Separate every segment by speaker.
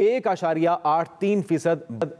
Speaker 1: 1.83%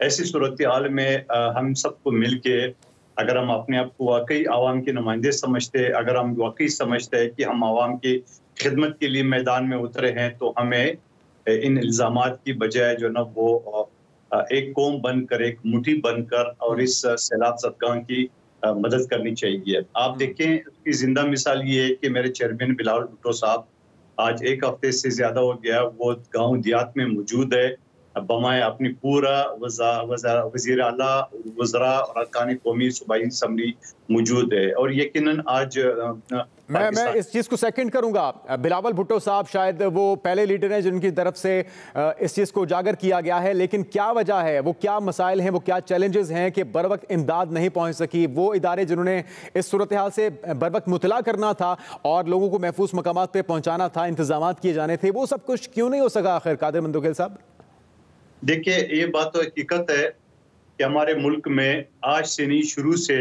Speaker 2: ایسی صورتحال میں ہم سب کو مل کے اگر ہم اپنے آپ کو واقعی عوام کے نمائندے سمجھتے، اگر ہم واقعی سمجھتے ہیں کہ ہم عوام کی خدمت کے لیے میدان میں اترے ہیں، تو ہمیں ان الزامات کی بجائے جو نا وہ ایک قوم بن کر، ایک مٹھی بن کر اور اس سیلاب زدگان کی مدد کرنی چاہیے۔ آپ دیکھیں اس کی زندہ مثال یہ ہے کہ میرے چیئرمین بلاول بھٹو صاحب آج ایک ہفتے سے زیادہ ہو گیا، وہ گاؤں دیہات میں موجود ہے، بمائے اپنی پورا وزیر اعلیٰ، وزراء اور ارکان قومی صوبائی اسمبلی موجود ہے، اور یقیناً آج
Speaker 1: میں اس چیز کو سیکنڈ کروں گا۔ بلاول بھٹو صاحب شاید وہ پہلے لیڈر ہیں جن کی طرف سے اس چیز کو اجاگر کیا گیا ہے، لیکن کیا وجہ ہے، وہ کیا مسائل ہیں، وہ کیا چیلنجز ہیں کہ بر وقت امداد نہیں پہنچ سکی؟ وہ ادارے جنہوں نے اس صورتحال سے بر وقت مطلع کرنا تھا اور لوگوں کو محفوظ مقامات پہ پہنچانا تھا، انتظامات کیے جانے تھے، وہ سب کچھ کیوں نہیں ہو سکا آخر قادر مندوکیل صاحب؟
Speaker 2: دیکھیں، یہ بات تو حقیقت ہے کہ ہمارے ملک میں آج سے نہیں، شروع سے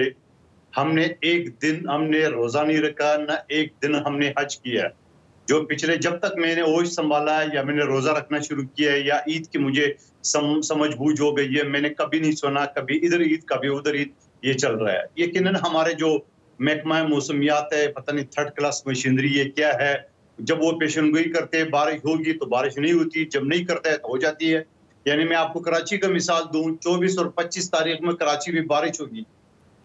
Speaker 2: ہم نے ایک دن ہم نے روزہ نہیں رکھا، نہ ایک دن ہم نے حج کیا۔ جو پچھلے جب تک میں نے ہوش سنبھالا ہے یا میں نے روزہ رکھنا شروع کیا ہے یا عید کی مجھے سمجھ بوجھ ہو گئی ہے، میں نے کبھی نہیں سنا کبھی ادھر عید کبھی ادھر عید یہ چل رہا ہے۔ یقیناً ہمارے جو محکمہ موسمیات ہے، پتہ نہیں 3rd کلاس مشینری یہ کیا ہے، جب وہ پیشن گوئی کرتے بارش ہوگی تو بارش نہیں ہوتی، جب نہیں کرتا ہے تو ہو جاتی ہے۔ یعنی میں آپ کو کراچی کا مثال دوں، 24 اور 25 تاریخ میں کراچی میں بارش ہوگی،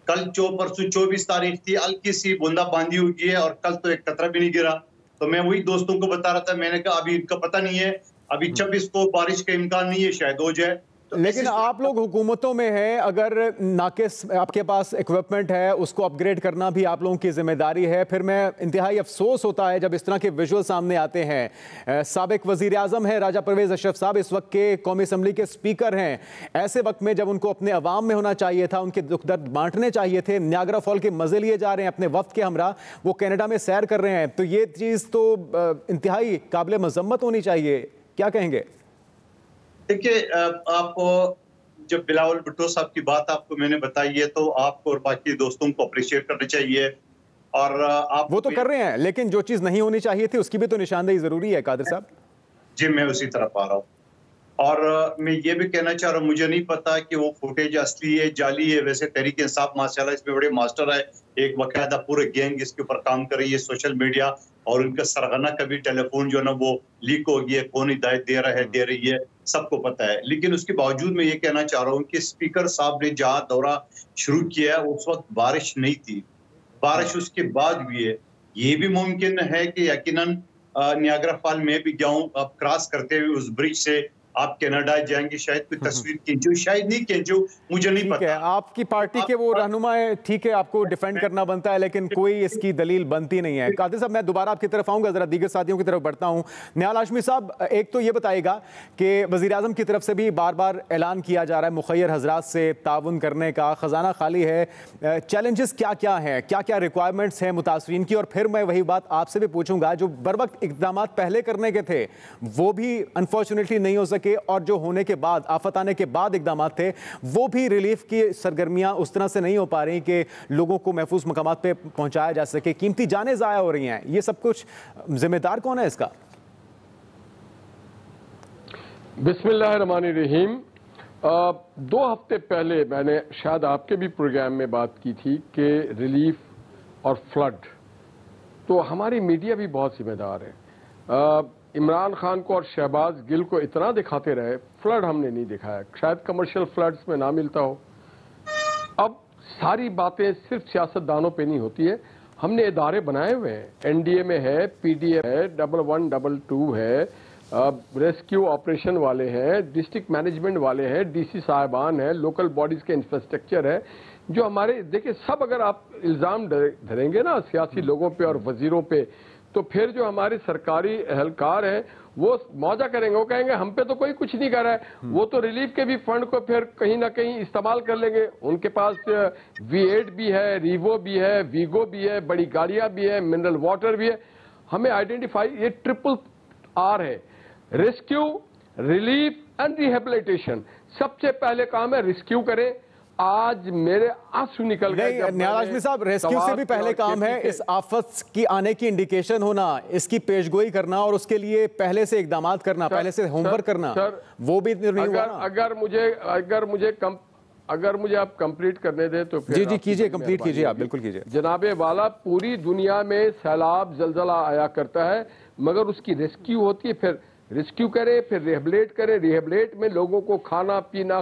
Speaker 2: کل پرسوں 24 تاریخ تھی، ہلکی سی بوندا باندی ہوئی ہے اور کل تو ایک قطرہ بھی نہیں گرا۔ تو میں وہی دوستوں کو بتا رہا تھا، میں نے کہا ابھی ان کا پتہ نہیں ہے، ابھی 26 کو بارش کا امکان نہیں ہے، شاید ہو جائے۔
Speaker 1: لیکن آپ لوگ حکومتوں میں ہیں، اگر ناقص آپ کے پاس ایکوپمنٹ ہے اس کو اپ گریڈ کرنا بھی آپ لوگوں کی ذمہ داری ہے۔ پھر میں انتہائی افسوس ہوتا ہے جب اس طرح کے ویژول سامنے آتے ہیں۔ سابق وزیر اعظم ہے راجہ پرویز اشرف صاحب، اس وقت کے قومی اسمبلی کے اسپیکر ہیں، ایسے وقت میں جب ان کو اپنے عوام میں ہونا چاہیے تھا، ان کے دکھ درد بانٹنے چاہیے تھے، نیاگرا فال کے مزے لیے جا رہے ہیں اپنے وفد کے ہمراہ، وہ کینیڈا میں سیر کر رہے ہیں، تو یہ چیز تو انتہائی قابل مذمت ہونی چاہیے۔ کیا کہیں گے؟
Speaker 2: دیکھیے، آپ جب بلاول بھٹو صاحب کی بات آپ کو میں نے بتائی ہے تو آپ کو اور باقی دوستوں کو اپریشیٹ کرنا چاہیے، اور آپ
Speaker 1: وہ تو کر رہے ہیں، لیکن جو چیز نہیں ہونی چاہیے تھی اس کی بھی تو نشاندہی ضروری ہے قادر صاحب۔
Speaker 2: جی، میں اسی طرف آ رہا ہوں، اور میں یہ بھی کہنا چاہ رہا ہوں، مجھے نہیں پتا کہ وہ فوٹیج اصلی ہے جعلی ہے۔ ویسے تحریک انصاف ماشاءاللہ اس میں بڑے ماسٹر ہے، ایک باقاعدہ پورے گینگ اس کے اوپر کام کر رہی ہے، سوشل میڈیا، اور ان کا سرغنہ کا بھی ٹیلی فون جو ہے نا وہ لیک ہو گیا ہے، کون ہدایت دے رہا ہے دے رہی ہے سب کو پتا ہے۔ لیکن اس کے باوجود میں یہ کہنا چاہ رہا ہوں کہ اسپیکر صاحب نے جہاں دورہ شروع کیا ہے اس وقت بارش نہیں تھی، بارش اس کے بعد بھی ہے۔ یہ بھی ممکن ہے کہ یقیناً نیاگرا فال میں بھی جاؤں، آپ کراس کرتے ہوئے اس برج سے آپ کینیڈا جائیں گے، شاید کوئی تصویر کھینچو، شاید نہیں کھینچو، مجھے نہیں پتا۔
Speaker 1: ٹھیک ہے، آپ کی پارٹی کے وہ رہنما ہے، ٹھیک ہے آپ کو ڈیفینڈ کرنا بنتا ہے، لیکن کوئی اس کی دلیل بنتی نہیں ہے۔ قادر صاحب، میں دوبارہ آپ کی طرف آؤں گا، ذرا دیگر ساتھیوں کی طرف بڑھتا ہوں۔ نہال ہاشمی صاحب، ایک تو یہ بتائے گا کہ وزیر اعظم کی طرف سے بھی بار بار اعلان کیا جا رہا ہے مخیر حضرات سے تعاون کرنے کا، خزانہ خالی ہے، چیلنجز کیا کیا ہیں، کیا کیا ریکوائرمنٹس ہیں متاثرین کی؟ اور پھر میں وہی بات آپ سے بھی پوچھوں گا، جو بر وقت اقدامات پہلے کرنے کے تھے وہ بھی انفارچونیٹلی نہیں ہو سکے، اور جو ہونے کے بعد، آفت آنے کے بعد اقدامات تھے وہ بھی ریلیف کی سرگرمیاں اس طرح سے نہیں ہو پا رہی کہ لوگوں کو محفوظ مقامات پہ پہنچایا جا سکے، قیمتی جانیں ضائع ہو رہی ہیں، یہ سب کچھ ذمہ دار کون ہے اس کا؟
Speaker 3: بسم اللہ الرحمن الرحیم۔ 2 ہفتے پہلے میں نے شاید آپ کے بھی پروگرام میں بات کی تھی کہ ریلیف اور فلڈ، تو ہماری میڈیا بھی بہت ذمہ دار ہے۔ عمران خان کو اور شہباز گل کو اتنا دکھاتے رہے، فلڈ ہم نے نہیں دکھایا، شاید کمرشل فلڈز میں نہ ملتا ہو۔ اب ساری باتیں صرف سیاست دانوں پہ نہیں ہوتی ہے، ہم نے ادارے بنائے ہوئے ہیں، این ڈی اے میں ہے، پی ڈی اے ہے، 1122 ہے، ریسکیو آپریشن والے ہیں، ڈسٹرکٹ مینجمنٹ والے ہیں، ڈی سی صاحبان ہیں، لوکل باڈیز کے انفراسٹرکچر ہے، جو ہمارے دیکھیں سب اگر آپ الزام دھریں گے نا سیاسی لوگوں پہ اور وزیروں پہ، تو پھر جو ہمارے سرکاری اہلکار ہیں وہ موجہ کریں گے، وہ کہیں گے ہم پہ تو کوئی کچھ نہیں کر رہا ہے، وہ تو ریلیف کے بھی فنڈ کو پھر کہیں نہ کہیں استعمال کر لیں گے، ان کے پاس V8 بھی ہے، ریوو بھی ہے، ویگو بھی ہے، بڑی گاڑیاں بھی ہے، منرل واٹر بھی ہے۔ ہمیں آئیڈینٹیفائی، یہ RRR ہے، ریسکیو، ریلیف اینڈ ریہیبلیٹیشن۔ سب سے پہلے کام ہے ریسکیو کریں، آج میرے آنسو نکل گئے.
Speaker 1: نیال ہاشمی صاحب, ریسکیو سے بھی پہلے کام ہے اس آفت کی آنے کی انڈیکیشن ہونا, اس کی پیشگوئی کرنا اور اس کے لیے پہلے سے اقدامات کرنا, پہلے سے ہوم ورک کرنا, وہ بھی نہیں ہوا نا.
Speaker 3: اگر مجھے آپ کمپلیٹ کرنے دیں تو
Speaker 1: جی کیجئے, کمپلیٹ کیجئے آپ, بالکل کیجئے.
Speaker 3: جناب والا, پوری دنیا میں سیلاب زلزلہ آیا کرتا ہے مگر اس کی ریسکیو ہوتی ہے, پھر ریسکیو کرے, پھر ریہیبلیٹ کرے, ریہیبلیٹ میں لوگوں کو کھانا پینا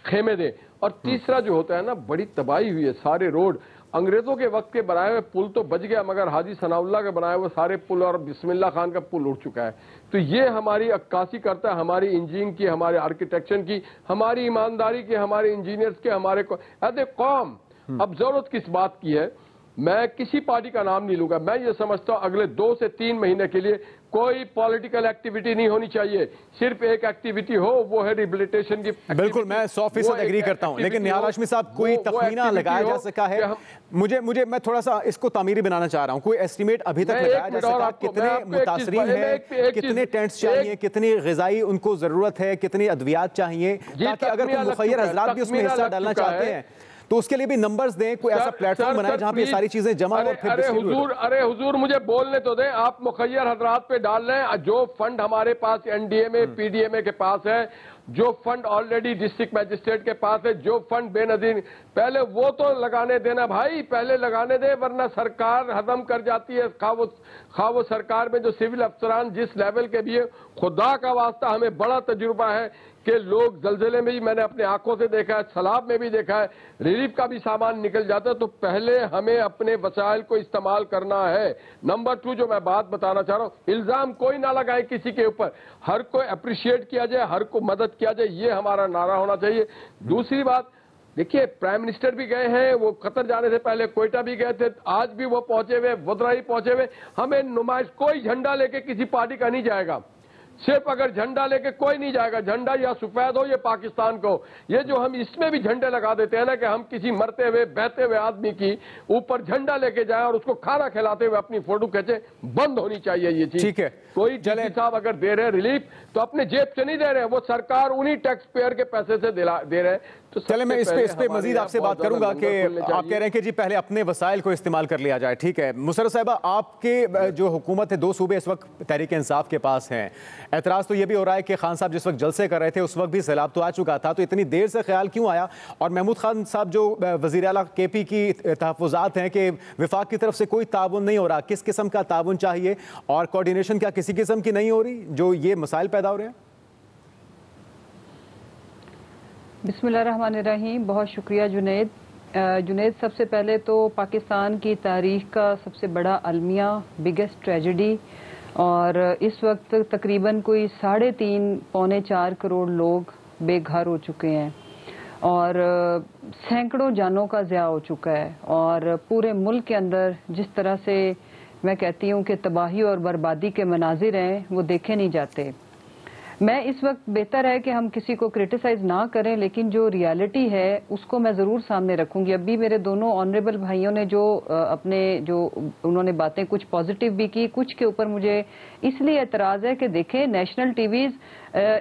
Speaker 3: خیمے دیں. اور تیسرا جو ہوتا ہے نا, بڑی تباہی ہوئی ہے, سارے روڈ انگریزوں کے وقت کے بنائے ہوئے پل تو بچ گیا مگر حاجی ثناء اللہ کے بنائے ہوئے سارے پل اور بسم اللہ خان کا پل اٹھ چکا ہے. تو یہ ہماری عکاسی کرتا ہے ہماری انجینئرنگ کی, ہمارے آرکیٹیکچر کی, ہماری ایمانداری کی, ہمارے انجینئرز کے, ہمارے قوم. اب ضرورت کس بات کی ہے, میں کسی پارٹی کا نام نہیں لوں گا, میں یہ سمجھتا ہوں اگلے 2 سے 3 مہینے کے لیے کوئی پولیٹیکل ایکٹیویٹی نہیں ہونی چاہیے, صرف ایک ایکٹیویٹی ہو, وہ ہے ریبلیٹیشن کی.
Speaker 1: بالکل, میں 100% ایگری کرتا ہوں, لیکن نیال ہاشمی صاحب کوئی تخمینہ لگایا جا سکا ہے؟ میں تھوڑا سا اس کو تعمیری بنانا چاہ رہا ہوں, کوئی ایسٹیمیٹ ابھی تک لگایا جا سکا کتنے متاثرین ہیں, کتنے ٹینٹس چاہیے, کتنی غذائی ان کو ضرورت ہے, کتنی ادویات چاہیے, تاکہ اگر کوئی مخیر حضرات بھی اس میں حصہ ڈالنا چاہتے ہیں تو اس کے لیے بھی نمبرز دیں, کوئی ایسا پلیٹ فارم بنائے جہاں پہ یہ ساری چیزیں جمع اور پھر
Speaker 3: ارے حضور مجھے بولنے تو دیں, آپ مخیر حضرات پہ ڈال لیں. جو فنڈ ہمارے پاس این ڈی اے میں, پی ڈی اے میں کے پاس ہے, جو فنڈ آلریڈی ڈسٹرکٹ میجسٹریٹ کے پاس ہے, جو فنڈ بے نظیر, پہلے وہ تو لگانے دینا بھائی, پہلے لگانے دے, ورنہ سرکار ہضم کر جاتی ہے. خواہ وہ سرکار میں جو سول افسران جس لیول کے بھی ہے, خدا کا واسطہ ہمیں بڑا تجربہ ہے کہ لوگ زلزلے میں بھی, میں نے اپنے آنکھوں سے دیکھا ہے, سیلاب میں بھی دیکھا ہے, ریلیف کا بھی سامان نکل جاتا ہے. تو پہلے ہمیں اپنے وسائل کو استعمال کرنا ہے. نمبر 2 جو میں بات بتانا چاہ رہا ہوں, الزام کوئی نہ لگائے کسی کے اوپر, ہر کو اپریشیٹ کیا جائے, ہر کو مدد کیا جائے, یہ ہمارا نعرہ ہونا چاہیے. دوسری بات دیکھیے, پرائم منسٹر بھی گئے ہیں, وہ قطر جانے سے پہلے کوئٹہ بھی گئے تھے, آج بھی وہ پہنچے ہوئے, وزرائی پہنچے ہوئے. ہمیں نمائش, کوئی جھنڈا لے کے کسی پارٹی کا نہیں جائے گا, صرف اگر جھنڈا لے کے کوئی نہیں جائے گا, جھنڈا یا سفید ہو یا پاکستان کو. یہ جو ہم اس میں بھی جھنڈے لگا دیتے ہیں نا کہ ہم کسی مرتے ہوئے بہتے ہوئے آدمی کی اوپر جھنڈا لے کے جائیں اور اس کو کھانا کھلاتے ہوئے اپنی فوٹو کھینچے, بند ہونی چاہیے یہ چیز.
Speaker 1: ٹھیک ہے,
Speaker 3: کوئی ڈی صاحب اگر دے رہے ہیں ریلیف تو اپنے جیب سے نہیں دے رہے, وہ سرکار انہی ٹیکس پیئر کے پیسے سے دے رہے ہیں.
Speaker 1: چلیں میں اس پہ مزید آپ سے بات کروں گا کہ آپ کہہ رہے ہیں کہ جی پہلے اپنے وسائل کو استعمال کر لیا جائے. ٹھیک ہے مسرت صاحبہ, آپ کے جو حکومت ہے 2 صوبے اس وقت تحریک انصاف کے پاس ہیں, اعتراض تو یہ بھی ہو رہا ہے کہ خان صاحب جس وقت جلسے کر رہے تھے اس وقت بھی سیلاب تو آ چکا تھا, تو اتنی دیر سے خیال کیوں آیا؟ اور محمود خان صاحب جو وزیر اعلیٰ کے پی کی تحفظات ہیں کہ وفاق کی طرف سے کوئی تعاون نہیں ہو رہا, کس قسم کا تعاون چاہیے اور کوارڈینیشن کیا کسی قسم کی نہیں ہو رہی جو یہ مسائل پیدا ہو رہے ہیں؟
Speaker 4: بسم اللہ الرحمن الرحیم. بہت شکریہ جنید. سب سے پہلے تو پاکستان کی تاریخ کا سب سے بڑا المیہ, بگیسٹ ٹریجڈی, اور اس وقت تقریباً کوئی 3.5 پونے 4 کروڑ لوگ بے گھر ہو چکے ہیں اور سینکڑوں جانوں کا ضیاع ہو چکا ہے. اور پورے ملک کے اندر جس طرح سے میں کہتی ہوں کہ تباہی اور بربادی کے مناظر ہیں وہ دیکھے نہیں جاتے. میں اس وقت بہتر ہے کہ ہم کسی کو کرٹیسائز نہ کریں, لیکن جو ریالٹی ہے اس کو میں ضرور سامنے رکھوں گی. ابھی میرے دونوں آنریبل بھائیوں نے جو انہوں نے باتیں کچھ پازیٹیو بھی کی, کچھ کے اوپر مجھے اس لیے اعتراض ہے کہ دیکھیں نیشنل ٹی ویز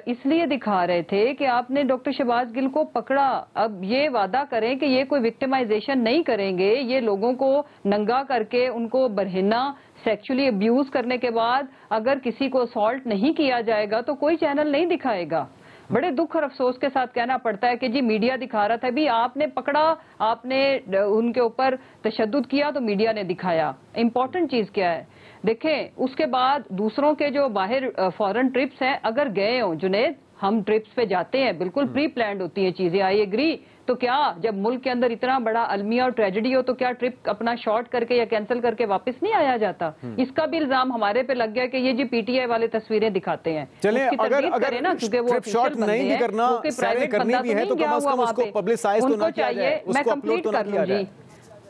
Speaker 4: اس لیے دکھا رہے تھے کہ آپ نے ڈاکٹر شہباز گل کو پکڑا, اب یہ وعدہ کریں کہ یہ کوئی وکٹمائزیشن نہیں کریں گے, یہ لوگوں کو ننگا کر کے ان کو برہنہ سیکچولی ابیوز کرنے کے بعد اگر کسی کو اسالٹ نہیں کیا جائے گا تو کوئی چینل نہیں دکھائے گا. بڑے دکھ اور افسوس کے ساتھ کہنا پڑتا ہے کہ جی میڈیا دکھا رہا تھا, بھی آپ نے پکڑا, آپ نے ان کے اوپر تشدد کیا تو میڈیا نے دکھایا. امپورٹنٹ چیز کیا ہے دیکھیں, اس کے بعد دوسروں کے جو باہر فورن ٹرپس ہیں اگر گئے ہوں, جنید ہم ٹرپس پہ جاتے ہیں, بالکل پری پلانڈ ہوتی ہیں چیزیں, آئی ایگری, تو کیا جب ملک کے اندر اتنا بڑا المیہ اور ٹریجڈی ہو تو کیا ٹرپ اپنا شارٹ کر کے یا کینسل کر کے واپس نہیں آیا جاتا؟ اس کا بھی الزام ہمارے پہ لگ گیا کہ یہ جی پی ٹی آئی والے تصویریں دکھاتے ہیں.
Speaker 1: چلیں اگر ٹرپ شارٹ نہیں بھی کرنا, سیریں کرنی بھی ہے تو کم از کم اس کو پبلسائز تو نہ کیا جائے, اس کو اپلوڈ تو نہ کیا جائے.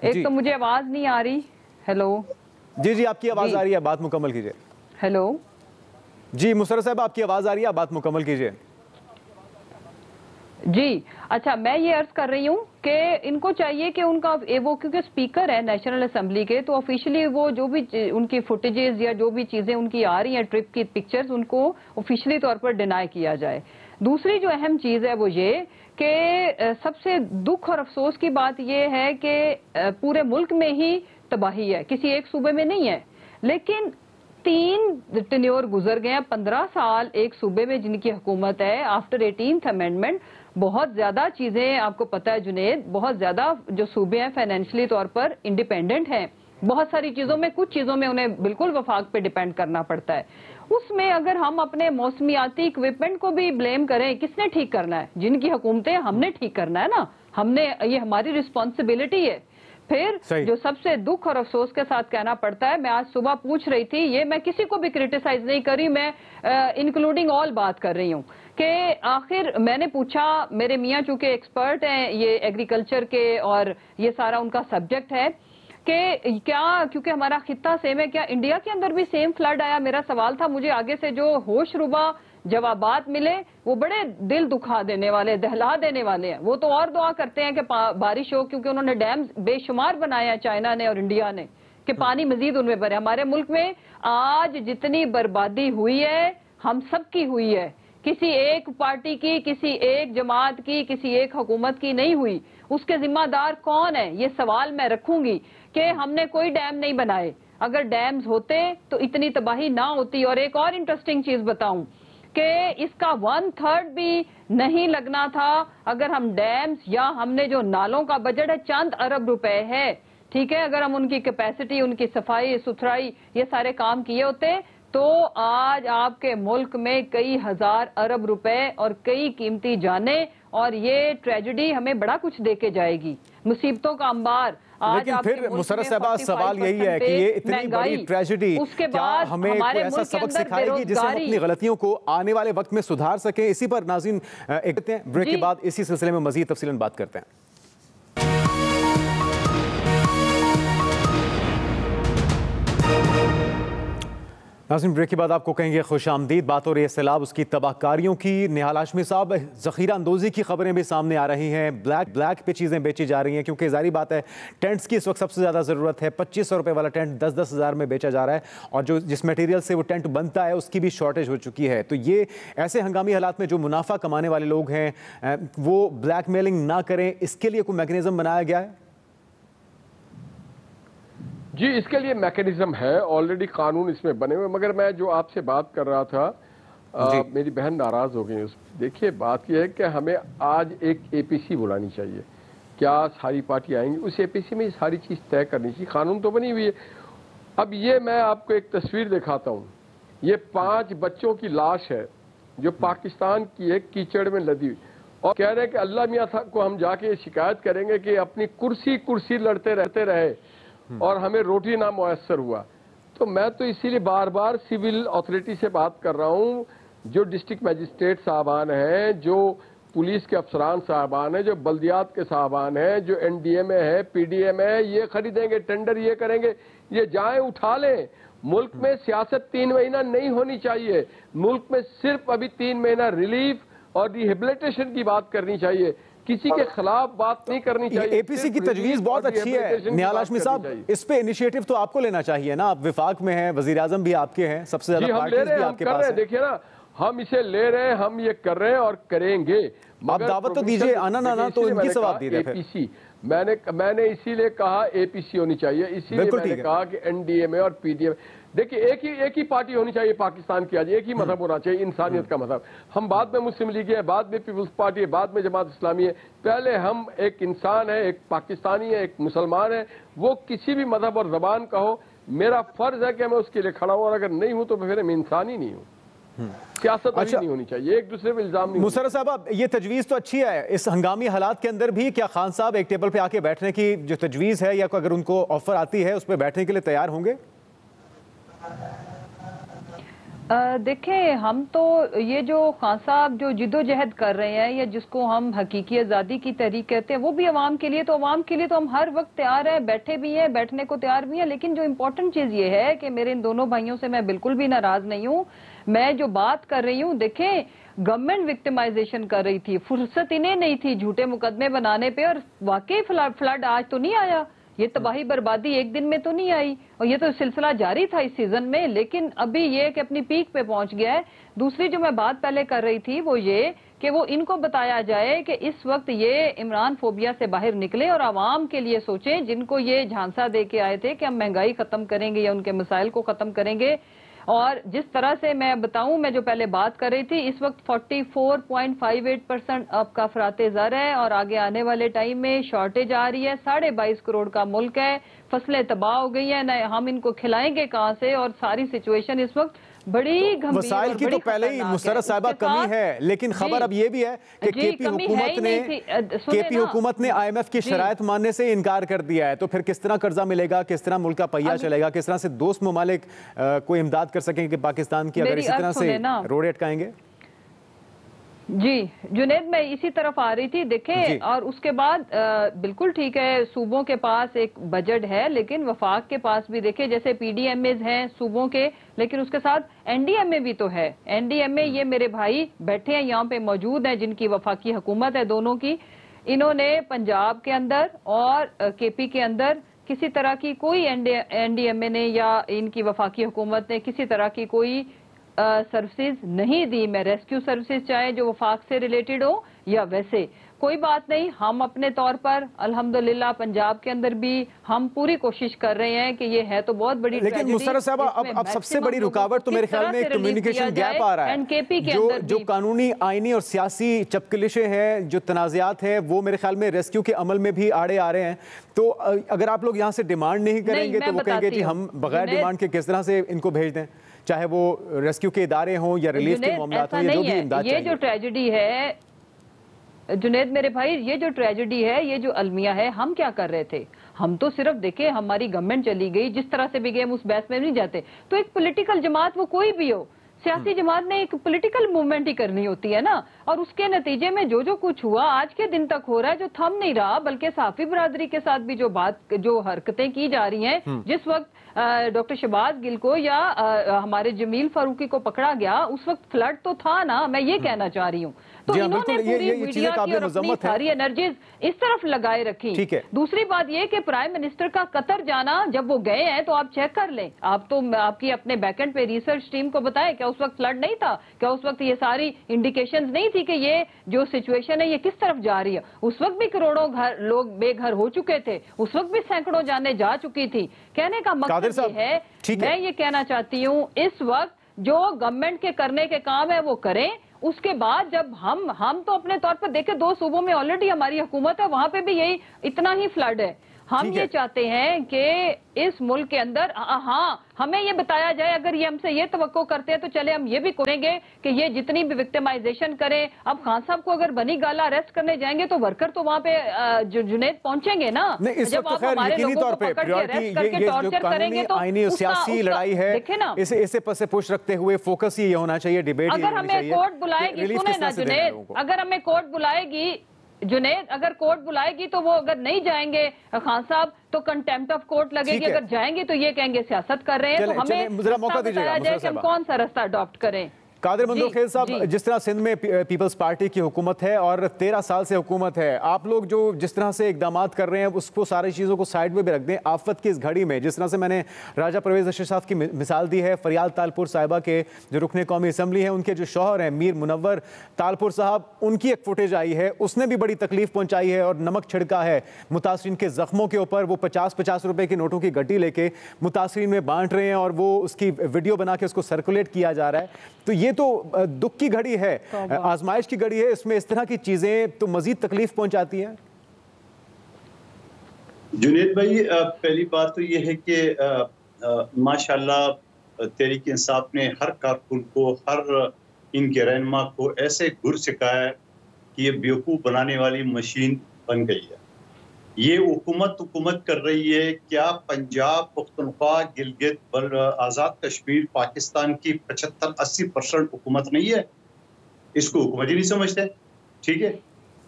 Speaker 4: ایک تو مجھے آواز نہیں آ رہی. ہیلو
Speaker 1: جی آپ کی آواز آ رہی ہے, بات مکمل کیجئے.
Speaker 4: ہیلو
Speaker 1: جی مسرت صاحب آپ کی آواز آ رہی ہے, بات مکمل کیجئے.
Speaker 4: جی اچھا, میں یہ عرض کر رہی ہوں کہ ان کو چاہیے کہ ان کا وہ کیونکہ اسپیکر ہے نیشنل اسمبلی کے, تو آفیشلی وہ جو بھی ان کی فوٹیجز یا جو بھی چیزیں ان کی آ رہی ہیں ٹرپ کی پکچرز, ان کو آفیشلی طور پر ڈینائی کیا جائے. دوسری جو اہم چیز ہے وہ یہ کہ سب سے دکھ اور افسوس کی بات یہ ہے کہ پورے ملک میں ہی تباہی ہے، کسی ایک صوبے میں نہیں ہے، لیکن 3 ٹینیور گزر گئے ہیں، 15 سال ایک صوبے میں جن کی حکومت ہے آفٹر 18th امینڈمنٹ. بہت زیادہ چیزیں آپ کو پتہ ہے جنید، بہت زیادہ جو صوبے ہیں فائنینشلی طور پر انڈیپینڈنٹ ہیں، بہت ساری چیزوں میں، کچھ چیزوں میں انہیں بالکل وفاق پہ ڈیپینڈ کرنا پڑتا ہے. اس میں اگر ہم اپنے موسمیاتی اکوپمنٹ کو بھی بلیم کریں، کس نے ٹھیک کرنا ہے؟ جن کی حکومتیں ہم نے ٹھیک کرنا ہے نا، یہ ہماری رسپانسبلٹی ہے. پھر جو سب سے دکھ اور افسوس کے ساتھ کہنا پڑتا ہے، میں آج صبح پوچھ رہی تھی، یہ میں کسی کو بھی کرٹیسائز نہیں کر رہی، میں انکلوڈنگ آل بات کر رہی ہوں کہ آخر میں نے پوچھا، میرے میاں چونکہ ایکسپرٹ ہیں یہ ایگریکلچر کے اور یہ سارا ان کا سبجیکٹ ہے، کہ کیا کیونکہ ہمارا خطہ سیم ہے، کیا انڈیا کے اندر بھی سیم فلڈ آیا؟ میرا سوال تھا. مجھے آگے سے جو ہوش ربا جوابات ملے وہ بڑے دل دکھا دینے والے، دہلا دینے والے ہیں. وہ تو اور دعا کرتے ہیں کہ بارش ہو، کیونکہ انہوں نے ڈیم بے شمار بنایا چائنا نے اور انڈیا نے کہ پانی مزید ان میں بھرے. ہمارے ملک میں آج جتنی بربادی ہوئی ہے ہم سب کی ہوئی ہے، کسی ایک پارٹی کی، کسی ایک جماعت کی، کسی ایک حکومت کی نہیں ہوئی. اس کے ذمہ دار کون ہے؟ یہ سوال میں رکھوں گی کہ ہم نے کوئی ڈیم نہیں بنائے. اگر ڈیمز ہوتے تو اتنی تباہی نہ ہوتی. اور ایک اور انٹرسٹنگ چیز بتاؤں کہ اس کا 1/3 بھی نہیں لگنا تھا اگر ہم ڈیمز یا ہم نے جو نالوں کا بجٹ ہے چند ارب روپے ہے، ٹھیک ہے، اگر ہم ان کی کیپیسٹی، ان کی صفائی ستھرائی یہ سارے کام کیے ہوتے تو آج آپ کے ملک میں کئی ہزار ارب روپے اور کئی قیمتی جانیں، اور یہ ٹریجڈی ہمیں بڑا کچھ دے کے جائے گی، مصیبتوں کا انبار.
Speaker 1: لیکن پھر مسرت صاحبہ سوال یہی ہے کہ یہ اتنی بڑی ٹریجڈی کیا ہمیں کوئی ایسا سبق سکھائے گی جس سے ہم اپنی غلطیوں کو آنے والے وقت میں سدھار سکیں؟ اسی پر ناظرین ایک بریک کے بعد اسی سلسلے میں مزید تفصیلاً بات کرتے ہیں. ناظرین بریک کے بعد آپ کو کہیں گے خوش آمدید. بات ہو رہی ہے سیلاب، اس کی تباہ کاریوں کی. نہال ہاشمی صاحب، ذخیرہ اندوزی کی خبریں بھی سامنے آ رہی ہیں، بلیک پہ چیزیں بیچی جا رہی ہیں، کیونکہ ظاہری بات ہے ٹینٹس کی اس وقت سب سے زیادہ ضرورت ہے. 2500 روپے والا ٹینٹ 10-10 ہزار میں بیچا جا رہا ہے، اور جس میٹیریل سے وہ ٹینٹ بنتا ہے اس کی بھی شارٹیج ہو چکی ہے. تو یہ ایسے ہنگامی حالات میں جو منافع کمانے والے لوگ ہیں وہ بلیک میلنگ نہ کریں، اس کے لیے کوئی میکنزم بنایا گیا ہے؟
Speaker 3: جی، اس کے لیے میکنزم ہے، آلریڈی قانون اس میں بنے ہوئے. مگر میں جو آپ سے بات کر رہا تھا، میری بہن ناراض ہو گئی. دیکھیے بات یہ ہے کہ ہمیں آج ایک اے پی سی بلانی چاہیے. کیا ساری پارٹی آئیں گی؟ اس اے پی سی میں یہ ساری چیز طے کرنی چاہیے. قانون تو بنی ہوئی ہے. اب یہ میں آپ کو ایک تصویر دکھاتا ہوں. یہ 5 بچوں کی لاش ہے جو پاکستان کی ایک کیچڑ میں لدی ہوئی، اور کہہ رہے ہیں کہ اللہ میاں کو ہم جا کے شکایت کریں گے کہ اپنی کرسی لڑتے رہے اور ہمیں روٹی نہ میسر ہوا. تو میں تو اسی لیے بار بار سول اتھارٹی سے بات کر رہا ہوں، جو ڈسٹرکٹ میجسٹریٹ صاحبان ہیں، جو پولیس کے افسران صاحبان ہیں، جو بلدیات کے صاحبان ہیں، جو این ڈی ایم اے ہے، پی ڈی ایم اے ہے، یہ خریدیں گے، ٹینڈر یہ کریں گے، یہ جائیں اٹھا لیں. ملک میں سیاست 3 مہینہ نہیں ہونی چاہیے. ملک میں صرف ابھی 3 مہینہ ریلیف اور ریہیبلیٹیشن کی بات کرنی چاہیے، کسی کے خلاف بات نہیں کرنی چاہیے.
Speaker 1: اے پی سی کی تجویز بہت اچھی ہے نہال ہاشمی صاحب، اس پہ انیشیٹو تو آپ کو لینا چاہیے نا. آپ وفاق میں ہیں، وزیر اعظم بھی آپ کے ہیں، سب سے زیادہ پارٹیز بھی آپ کے پاس ہیں.
Speaker 3: دیکھیے نا، ہم اسے لے رہے ہیں، ہم یہ کر رہے ہیں اور کریں گے.
Speaker 1: آپ دعوت تو دیجئے، آنا تو ان کی ثواب دیجئے. پھر
Speaker 3: میں نے اسی لیے کہا اے پی سی ہونی چاہیے، اسی لیے میں نے کہا کہ این ڈی ایم اے اور پی ڈی ایم. دیکھیں ایک ہی پارٹی ہونی چاہیے پاکستان کی، آج ایک ہی مذہب ہونا چاہیے، انسانیت کا مذہب. ہم بعد میں مسلم لیگ ہے، بعد میں پیپلز پارٹی ہے، بعد میں جماعت اسلامی ہے. پہلے ہم ایک انسان ہے، ایک پاکستانی ہے، ایک مسلمان ہے، وہ کسی بھی مذہب اور زبان کا ہو. میرا فرض ہے کہ میں اس کے لیے کھڑا ہوں، اور اگر نہیں ہوں تو پھر میں انسان ہی نہیں ہوں. سیاست نہیں ہونی چاہیے، ایک دوسرے پہ الزام نہیں.
Speaker 1: مسرت صاحب، یہ تجویز تو اچھی ہے. اس ہنگامی حالات کے اندر بھی کیا خان صاحب ایک ٹیبل پہ آ کے بیٹھنے کی جو تجویز ہے، یا اگر ان کو آفر آتی ہے، اس پہ بیٹھنے کے لیے تیار ہوں گے؟
Speaker 4: دیکھیں، ہم تو یہ جو خان صاحب جو جد و جہد کر رہے ہیں، یا جس کو ہم حقیقی آزادی کی تحریک کہتے ہیں، وہ بھی عوام کے لیے تو ہم ہر وقت تیار ہیں، بیٹھے بھی ہیں، بیٹھنے کو تیار بھی ہیں. لیکن جو امپورٹنٹ چیز یہ ہے کہ میرے ان دونوں بھائیوں سے میں بالکل بھی ناراض نہیں ہوں. میں جو بات کر رہی ہوں، دیکھیں گورنمنٹ وکٹمائزیشن کر رہی تھی، فرصت انہیں نہیں تھی جھوٹے مقدمے بنانے پہ. اور واقعی فلڈ آج تو نہیں آیا، یہ تباہی بربادی ایک دن میں تو نہیں آئی, اور یہ تو سلسلہ جاری تھا اس سیزن میں, لیکن ابھی یہ کہ اپنی پیک پہ پہنچ گیا ہے. دوسری جو میں بات پہلے کر رہی تھی وہ یہ کہ وہ ان کو بتایا جائے کہ اس وقت یہ عمران فوبیا سے باہر نکلے اور عوام کے لیے سوچیں, جن کو یہ جھانسا دے کے آئے تھے کہ ہم مہنگائی ختم کریں گے یا ان کے مسائل کو ختم کریں گے. اور جس طرح سے میں بتاؤں, میں جو پہلے بات کر رہی تھی, اس وقت 44.58% آپ کا افراط زر ہے, اور آگے آنے والے ٹائم میں شارٹیج آ رہی ہے. 22.5 کروڑ کا ملک ہے, فصلیں تباہ ہو گئی ہیں, ہم ان کو کھلائیں گے کہاں سے, اور ساری سچویشن اس وقت بڑی گھمبیر.
Speaker 1: وسائل کی تو پہلے ہی مسرت صاحبہ کمی ہے, لیکن خبر اب یہ بھی ہے کہ کے پی حکومت نے آئی ایم ایف کی شرائط ماننے سے انکار کر دیا ہے. تو پھر کس طرح قرضہ ملے گا, کس طرح ملک کا پہیہ چلے گا, کس طرح سے دوست ممالک کوئی امداد کر سکیں کہ پاکستان کی, اگر اسی طرح سے روڑے اٹکائیں گے؟
Speaker 4: جی جنید, میں اسی طرف آ رہی تھی. دیکھیں, اور اس کے بعد بالکل ٹھیک ہے, صوبوں کے پاس ایک بجٹ ہے, لیکن وفاق کے پاس بھی دیکھیں جیسے پی ڈی ایم ایز ہیں صوبوں کے, لیکن اس کے ساتھ این ڈی ایم اے بھی تو ہے. این ڈی ایم اے, یہ میرے بھائی بیٹھے ہیں یہاں پہ موجود ہیں, جن کی وفاقی حکومت ہے دونوں کی. انہوں نے پنجاب کے اندر اور کے پی کے اندر کسی طرح کی کوئی این ڈی ایم اے نے یا ان کی وفاقی حکومت نے کسی طرح کی کوئی سروسز نہیں دی. میں ریسکیو سروسز چاہے جو وفاق سے ریلیٹڈ ہو یا ویسے, کوئی بات نہیں. ہم اپنے طور پر الحمدللہ پنجاب کے اندر بھی ہم پوری کوشش کر رہے ہیں کہ یہ ہے تو بہت بڑی ٹریجڈی.
Speaker 1: لیکن مسرت صاحبہ, اب سب سے بڑی رکاوٹ تو میرے خیال میں کمیونیکیشن گیپ آ رہا ہے. جو قانونی, آئینی اور سیاسی چپکلشیں ہیں, جو تنازعات ہیں, وہ میرے خیال میں ریسکیو کے عمل میں بھی آڑے آ رہے ہیں. تو اگر آپ لوگ یہاں سے ڈیمانڈ نہیں کریں گے تو وہ کہیں گے جی ہم بغیر ڈیمانڈ کے کس طرح سے ان کو بھیج دیں, چاہے وہ ریسکیو کے ادارے ہوں یا ریلیف کے معاملات ہوں, یا جو بھی امداد چاہیے.
Speaker 4: یہ جو ٹریجڈی ہے جنید میرے بھائی, یہ جو ٹریجڈی ہے, یہ جو المیہ ہے, ہم کیا کر رہے تھے؟ ہم تو صرف دیکھیں ہماری گورنمنٹ چلی گئی, جس طرح سے بھی گئے ہم اس بحث میں نہیں جاتے. تو ایک پولیٹیکل جماعت, وہ کوئی بھی ہو, سیاسی جماعت نے ایک پولیٹیکل موومنٹ ہی کرنی ہوتی ہے نا, اور اس کے نتیجے میں جو کچھ ہوا آج کے دن تک ہو رہا ہے, جو تھم نہیں رہا, بلکہ صحافی برادری کے ساتھ بھی جو حرکتیں کی جا رہی ہیں. جس وقت ڈاکٹر شہباز گل کو یا ہمارے جمیل فاروقی کو پکڑا گیا, اس وقت فلڈ تو تھا نا, میں یہ کہنا چاہ رہی ہوں. تو انہوں نے پوری میڈیا کی اور اپنی ساری انرجیز اس طرف لگائے رکھی. دوسری بات یہ کہ پرائم منسٹر کا قطر جانا, جب وہ گئے ہیں تو آپ چیک کر لیں, آپ تو آپ کی اپنے بیک اینڈ پہ ریسرچ ٹیم کو بتائیں, کیا اس وقت فلڈ نہیں تھا, کیا اس وقت یہ ساری انڈیکیشنز نہیں تھی کہ یہ جو سچویشن ہے یہ کس طرف جا رہی ہے. اس وقت بھی کروڑوں لوگ بے گھر ہو چکے تھے, اس وقت بھی سینکڑوں جانیں جا چکی تھی. کہنے کا مقصد یہ ہے, میں یہ کہنا چاہتی ہوں, اس وقت جو گورنمنٹ کے کرنے کے کام ہے وہ کریں. اس کے بعد جب ہم تو اپنے طور پر دیکھیں, 2 صوبوں میں آلریڈی ہماری حکومت ہے, وہاں پہ بھی یہی اتنا ہی فلڈ ہے. ہم یہ چاہتے ہیں کہ اس ملک کے اندر ہمیں یہ بتایا جائے, اگر یہ ہم سے یہ توقع کرتے ہیں تو چلے ہم یہ بھی کریں گے کہ یہ جتنی بھی وکٹمائزیشن کریں. اب خان صاحب کو اگر بنی گالا اریسٹ کرنے جائیں گے تو ورکر تو وہاں پہ جنید پہنچیں گے نا.
Speaker 1: جب آپ ہمارے لوگوں کو پکڑ کے اریسٹ کر کے ٹارچر کریں گے تو آئینی اور سیاسی لڑائی ہے, اسے پس پوش رکھتے ہوئے فوکس یہ ہونا چاہیے, ڈیبیٹ.
Speaker 4: اگر ہمیں کورٹ بلائے گی, سنیں نا جنید, اگر ہمیں کورٹ بلائے گی جنید, اگر کورٹ بلائے گی تو وہ اگر نہیں جائیں گے خان صاحب تو کنٹیمپٹ آف کورٹ لگے گی. اگر جائیں گے تو یہ کہیں گے سیاست کر رہے ہیں. تو ہمیں بتایا جائے کہ ہم کون سا رستہ اڈاپٹ کریں.
Speaker 1: قادر منظور صاحب, جس طرح سندھ میں پیپلز پارٹی کی حکومت ہے اور 13 سال سے حکومت ہے, آپ لوگ جو جس طرح سے اقدامات کر رہے ہیں اس کو ساری چیزوں کو سائیڈ میں بھی رکھ دیں. آفت کی اس گھڑی میں جس طرح سے میں نے راجہ پرویز اشرف صاحب کی مثال دی ہے, فریال تالپور صاحبہ کے جو رکن قومی اسمبلی ہیں, ان کے جو شوہر ہیں میر منور تالپور صاحب, ان کی ایک فوٹیج آئی ہے, اس نے بھی بڑی تکلیف پہنچائی ہے اور نمک چھڑکا ہے متاثرین کے زخموں کے اوپر. وہ 50 روپے کی نوٹوں کی گٹی لے کے متاثرین میں بانٹ رہے ہیں اور وہ اس کی ویڈیو بنا کے اس کو سرکولیٹ کیا جا رہا ہے. تو یہ تو دکھ کی گھڑی ہے, آزمائش کی گھڑی ہے, اس میں اس طرح کی چیزیں تو مزید تکلیف پہنچاتی ہیں.
Speaker 2: جنید بھائی, پہلی بات تو یہ ہے کہ ماشاءاللہ تحریک انصاف نے ہر کارکن کو, ہر ان کے رہنما کو ایسے گر سکھایا کہ یہ بیوقوف بنانے والی مشین بن گئی ہے. یہ حکومت کر رہی ہے. کیا پنجاب, پختونخوا, گلگت, آزاد کشمیر پاکستان کی 75-80% حکومت نہیں ہے؟ اس کو حکومت ہی نہیں سمجھتے. ٹھیک ہے.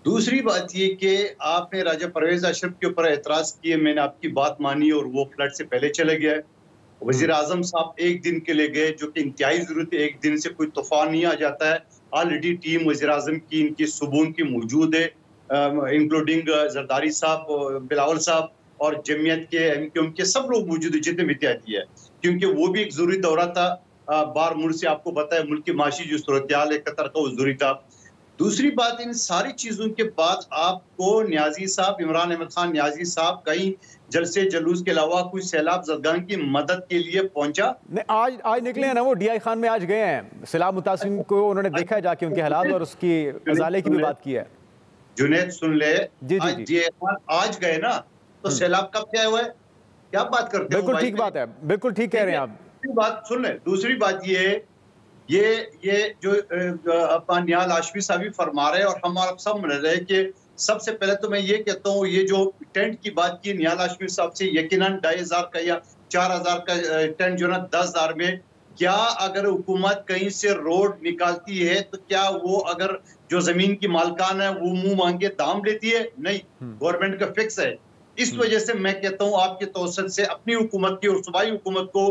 Speaker 2: دوسری بات یہ کہ آپ نے راجہ پرویز اشرف کے اوپر اعتراض کیے, میں نے آپ کی بات مانی اور وہ فلڈ سے پہلے چلے گیا. وزیر اعظم صاحب ایک دن کے لیے گئے, جو کہ انتہائی ضرورت ہے. ایک دن سے کوئی طوفان نہیں آ جاتا ہے. آلریڈی ٹیم وزیر اعظم کی, ان کی صوبوں کی موجود ہے, انکلوڈنگ زرداری صاحب, بلاول صاحب. اور جمعیت کے MQM کے سب لوگ موجود ہیں جتنے بھی اتحادی ہے، کیونکہ وہ بھی ایک ضروری دورہ تھا۔ بار ملک سے آپ کو پتا ہے ملک کی معاشی جو صورتحال ہے قطر کا وہ ضروری تھا۔ دوسری بات ان ساری چیزوں کے بعد آپ کو نیازی صاحب، عمران احمد خان نیازی صاحب کہیں جلسے جلوس کے علاوہ کوئی سیلاب زدگان کی مدد کے لیے پہنچا؟
Speaker 1: آج نکلے ہیں نا وہ DI خان میں آج گئے ہیں، سیلاب متاثرین کو انہوں نے دیکھا ہے جا کے ان کے حالات اور اس کی ازالے کی بھی بات کی ہے۔
Speaker 2: جنید سن لے،
Speaker 1: آج
Speaker 2: DI خان آج گئے نا تو سیلاب کب کیا ہوا ہے؟ کیا بات کرتے ہیں؟
Speaker 1: بالکل ٹھیک بات ہے، بالکل ٹھیک کہہ رہے ہیں آپ۔
Speaker 2: بات سن لیں، دوسری بات یہ جو اپنا نیال ہاشمی صاحب بھی فرما رہے اور ہم آپ سب مل رہے کہ سب سے پہلے تو میں یہ کہتا ہوں یہ جو ٹینٹ کی بات کی نیال ہاشمی صاحب سے، یقیناً 2500 کا یا 4000 کا ٹینٹ جو نا 10,000 میں، کیا اگر حکومت کہیں سے روڈ نکالتی ہے تو کیا وہ اگر جو زمین کی مالکان ہے وہ منہ مانگے دام لیتی ہے؟ نہیں، گورنمنٹ کا فکس ہے۔ اس وجہ سے میں کہتا ہوں آپ کے توسط سے اپنی حکومت کی اور صوبائی حکومت کو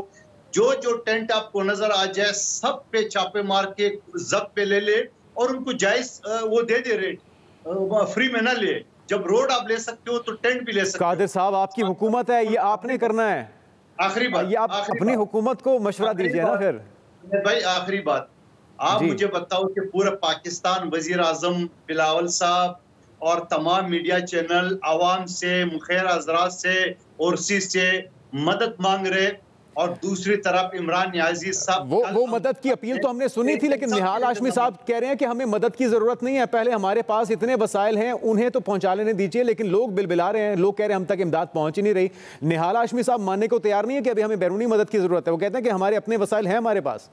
Speaker 2: جو ٹینٹ آپ کو نظر آ جائے سب پہ چھاپے مار کے ضبط پہ لے لے اور ان کو جائز وہ دے دے، ریٹ فری میں نہ لے۔ جب روڈ آپ لے سکتے ہو تو ٹینٹ بھی لے سکتے ہو۔
Speaker 1: قادر صاحب آپ کی حکومت ہے، یہ آپ نے کرنا ہے۔
Speaker 2: آخری بات،
Speaker 1: یہ آپ اپنی حکومت کو مشورہ دیجئے نا پھر۔
Speaker 2: بھائی آخری بات، آپ مجھے بتاؤ کہ پورا پاکستان وزیر اعظم بلاول صاحب اور تمام میڈیا چینل عوام سے، مخیر حضرات سے، اورسی سے مدد مانگ رہے، اور دوسری طرف عمران نیازی صاحب
Speaker 1: وہ مدد کی اپیل تو ہم نے سنی تھی، لیکن نہال ہاشمی صاحب کہہ رہے ہیں کہ ہمیں مدد کی ضرورت نہیں ہے، پہلے ہمارے پاس اتنے وسائل ہیں انہیں تو پہنچا لینے دیجئے۔ لیکن لوگ بلبلا رہے ہیں، لوگ کہہ رہے ہیں ہم تک امداد پہنچ ہی نہیں رہی۔ نہال ہاشمی صاحب ماننے کو تیار نہیں ہے کہ ابھی ہمیں بیرونی مدد کی ضرورت ہے، وہ کہتے ہیں کہ ہمارے اپنے وسائل ہیں ہمارے پاس۔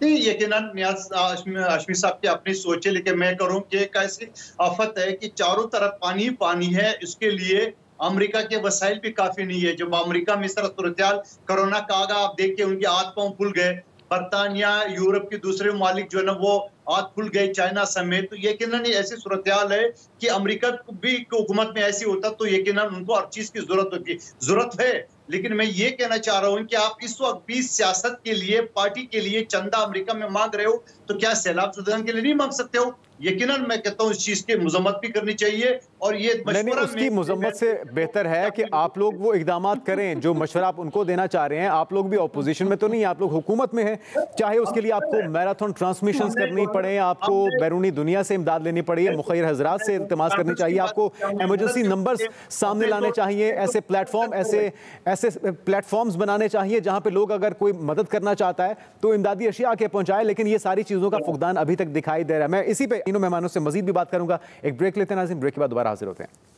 Speaker 2: نہیں، یقیناً نیاز ہاشمی صاحب کی اپنی سوچ ہے، لیکن میں کروں کہ ایک ایسی آفت ہے کہ چاروں طرف پانی پانی ہے، اس کے لیے امریکہ کے وسائل بھی کافی نہیں ہے۔ جب امریکہ میں سر صورتحال کرونا کا آگا آپ دیکھ کے ان کے ہاتھ پاؤں پھول گئے، برطانیہ، یورپ کے دوسرے ممالک جو ہے نا وہ ہاتھ پھول گئے، چائنا سمیت، تو یقیناً ایسی صورتحال ہے کہ امریکہ بھی حکومت میں ایسی ہوتا تو یقیناً ان کو ہر چیز کی ضرورت ہوتی، ضرورت ہے۔ لیکن میں یہ کہنا چاہ رہا ہوں کہ آپ اس وقت بھی سیاست کے لیے، پارٹی کے لیے چندہ امریکہ میں مانگ رہے ہو تو کیا سیلاب زدگان کے لیے نہیں مانگ سکتے ہو؟ یقیناً میں کہتا ہوں اس چیز کی مذمت بھی کرنی چاہیے، اور یہ
Speaker 1: نہیں، اس کی مذمت سے بہتر ہے کہ آپ لوگ وہ اقدامات کریں جو مشورہ آپ ان کو دینا چاہ رہے ہیں۔ آپ لوگ بھی اپوزیشن میں تو نہیں، آپ لوگ حکومت میں ہیں، چاہے اس کے لیے آپ کو میراتھن ٹرانسمیشنز کرنی پڑے، آپ کو بیرونی دنیا سے امداد لینی پڑے، مخیر حضرات سے التماس کرنی چاہیے، آپ کو ایمرجنسی نمبرز سامنے لانے چاہیے، ایسے پلیٹ فارمز بنانے چاہیے جہاں پہ لوگ اگر کوئی مدد کرنا چاہتا ہے تو امدادی اشیاء کے پہنچائے۔ لیکن یہ ساری چیزوں کا فقدان ابھی تک دکھائی دے رہا ہے۔ میں اسی پہ انہوں مہمانوں سے مزید بھی بات کروں گا، ایک بریک لیتے ہیں ناظرین، بریک کے بعد دوبارہ حاضر ہوتے ہیں۔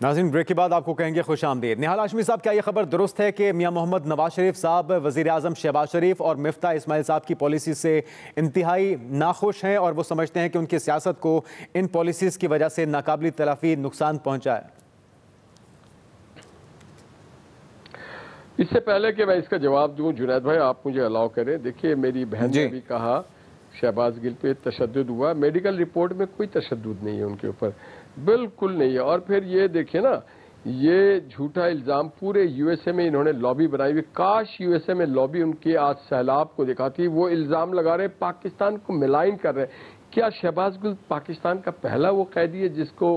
Speaker 1: ناظرین بریک کے بعد آپ کو کہیں گے خوش آمدید۔ نہال ہاشمی صاحب، کیا یہ خبر درست ہے کہ میاں محمد نواز شریف صاحب وزیر اعظم شہباز شریف اور مفتاح اسماعیل صاحب کی پالیسی سے انتہائی ناخوش ہیں اور وہ سمجھتے ہیں کہ ان کی سیاست کو ان پالیسیز کی وجہ سے ناقابل تلافی نقصان پہنچا ہے؟
Speaker 3: اس سے پہلے کہ میں اس کا جواب دوں جنید بھائی، آپ مجھے الاؤ کریں۔ دیکھیے میری بہن نے بھی کہا شہباز گل پہ تشدد ہوا، میڈیکل رپورٹ میں کوئی تشدد نہیں ہے ان کے اوپر، بالکل نہیں ہے۔ اور پھر یہ دیکھیں نا، یہ جھوٹا الزام پورے USA میں انہوں نے لابی بنائی ہوئی، کاش USA میں لابی ان کی آج سیلاب کو دکھاتی۔ وہ الزام لگا رہے پاکستان کو ملائن کر رہے۔ کیا شہباز گل پاکستان کا پہلا وہ قیدی ہے جس کو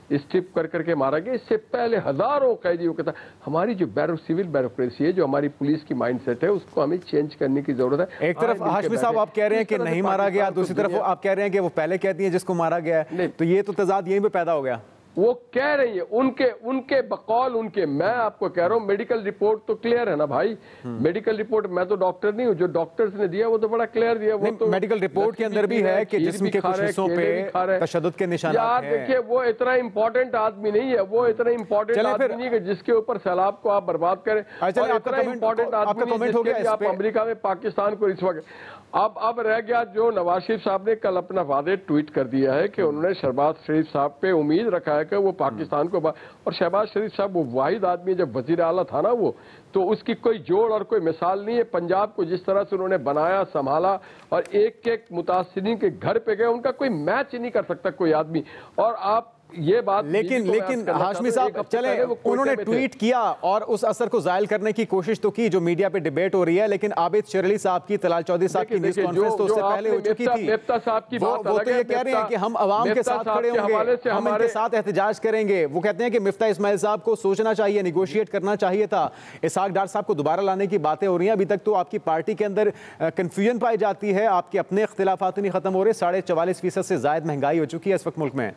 Speaker 3: اسٹرپ کر کے مارا گیا؟ اس سے پہلے ہزاروں قیدیوں کے ساتھ ہماری جو سول بیوروکریسی ہے، جو ہماری پولیس کی مائنڈ سیٹ ہے، اس کو ہمیں چینج کرنے کی ضرورت ہے۔
Speaker 1: ایک طرف ہاشمی صاحب آپ کہہ رہے ہیں کہ نہیں مارا گیا، دوسری طرف آپ کہہ رہے ہیں کہ وہ پہلے قیدی ہیں جس کو مارا گیا ہے، تو یہ تو تضاد یہیں پہ پیدا ہو گیا۔
Speaker 3: وہ کہہ رہی ہے ان کے بقول ان کے، میں آپ کو کہہ رہا ہوں میڈیکل رپورٹ تو کلیئر ہے نا بھائی، میڈیکل رپورٹ، میں تو ڈاکٹر نہیں ہوں، جو ڈاکٹرز نے دیا وہ تو بڑا کلیئر دیا۔ وہ تو
Speaker 1: میڈیکل رپورٹ کے اندر بھی ہے کہ جسم کے کچھ حصوں پہ تشدد کے نشانات ہیں۔
Speaker 3: یار دیکھیے وہ اتنا امپورٹنٹ آدمی نہیں ہے، وہ اتنا امپورٹنٹ آدمی نہیں ہے کہ جس کے اوپر سیلاب کو آپ برباد کریں، اور اتنا امپورٹنٹ آدمی نہیں جس کے لیے آپ امریکہ میں پاکستان کو رسوا کریں۔ اب رہ گیا جو نواز شریف صاحب نے کل اپنا واضح ٹویٹ کر دیا ہے کہ انہوں نے شہباز شریف صاحب پہ امید رکھا ہے کہ وہ پاکستان کو، اور شہباز شریف صاحب وہ واحد آدمی جب وزیر اعلیٰ تھا نا وہ، تو اس کی کوئی جوڑ اور کوئی مثال نہیں ہے۔ پنجاب کو جس طرح سے انہوں نے بنایا، سنبھالا، اور ایک ایک متاثرین کے گھر پہ گئے، ان کا کوئی میچ نہیں کر سکتا کوئی آدمی۔ اور آپ یہ بات
Speaker 1: لیکن ہاشمی صاحب چلیں انہوں نے ٹویٹ کیا اور اس اثر کو زائل کرنے کی کوشش تو کی جو میڈیا پہ ڈیبیٹ ہو رہی ہے، لیکن عابد شیر علی صاحب کی، طلال چودھری صاحب کی نیوز کانفرنس تو اس سے پہلے ہو چکی تھی. وہ تو یہ کہہ رہے ہیں کہ ہم عوام کے ساتھ کھڑے ہوں گے، ہم ان کے ساتھ احتجاج کریں گے. وہ کہتے ہیں کہ مفتاح اسماعیل صاحب کو سوچنا چاہیے، نیگوشیٹ کرنا چاہیے تھا. اسحاق ڈار صاحب کو دوبارہ لانے کی باتیں ہو رہی ہیں. ابھی تک تو آپ کی پارٹی کے اندر کنفیوژن پائی جاتی ہے، آپ کے اپنے اختلافات نہیں ختم ہو رہے. 44% سے زائد مہنگائی ہو چکی ہے اس وقت ملک میں.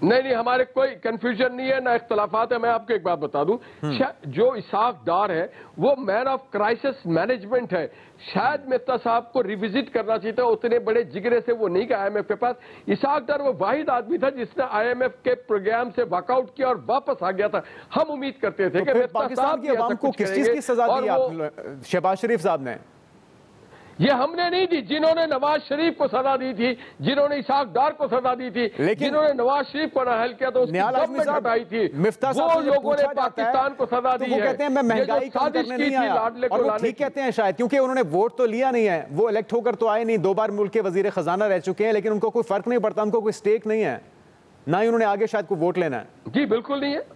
Speaker 3: نہیں ہمارے کوئی کنفیوژن نہیں ہے، نہ اختلافات ہے. میں آپ کو ایک بات بتا دوں، جو اسحاق ڈار ہے وہ مین آف کرائسس مینجمنٹ ہے. شاید مفتاح صاحب کو ریوزٹ کرنا چاہیے تھا، اتنے بڑے جگرے سے وہ نہیں گیا آئی ایم ایف کے پاس. اسحاق ڈار وہ واحد آدمی تھا جس نے آئی ایم ایف کے پروگرام سے واک آؤٹ کیا اور واپس آ گیا تھا. ہم امید کرتے تھے کہ
Speaker 1: پاکستان کی عوام کو کس چیز کی سزا دی شہباز شریف صاحب نے؟
Speaker 3: یہ ہم نے نہیں دی، جنہوں نے نواز شریف کو سزا دی تھی، جنہوں نے اسحاق ڈار کو سزا دی تھی، جنہوں نے نواز شریف کو نااہل کیا تو اس کی گورنمنٹ ہٹائی تھی، وہ لوگوں نے پاکستان کو سزا دی ہے.
Speaker 1: وہ کہتے ہیں میں مہنگائی کم کرنے نہیں آیا، اور وہ ٹھیک کہتے ہیں شاید کیونکہ انہوں نے ووٹ تو لیا نہیں ہے. وہ الیکٹ ہو کر تو آئے نہیں، 2 بار ملک کے وزیر خزانہ رہ چکے ہیں، لیکن ان کو کوئی فرق نہیں پڑتا، ان کو کوئی سٹیک نہیں ہے، نہ ہی انہوں نے آگے شاید کوئی ووٹ لینا ہے.
Speaker 3: جی بالکل نہیں ہے.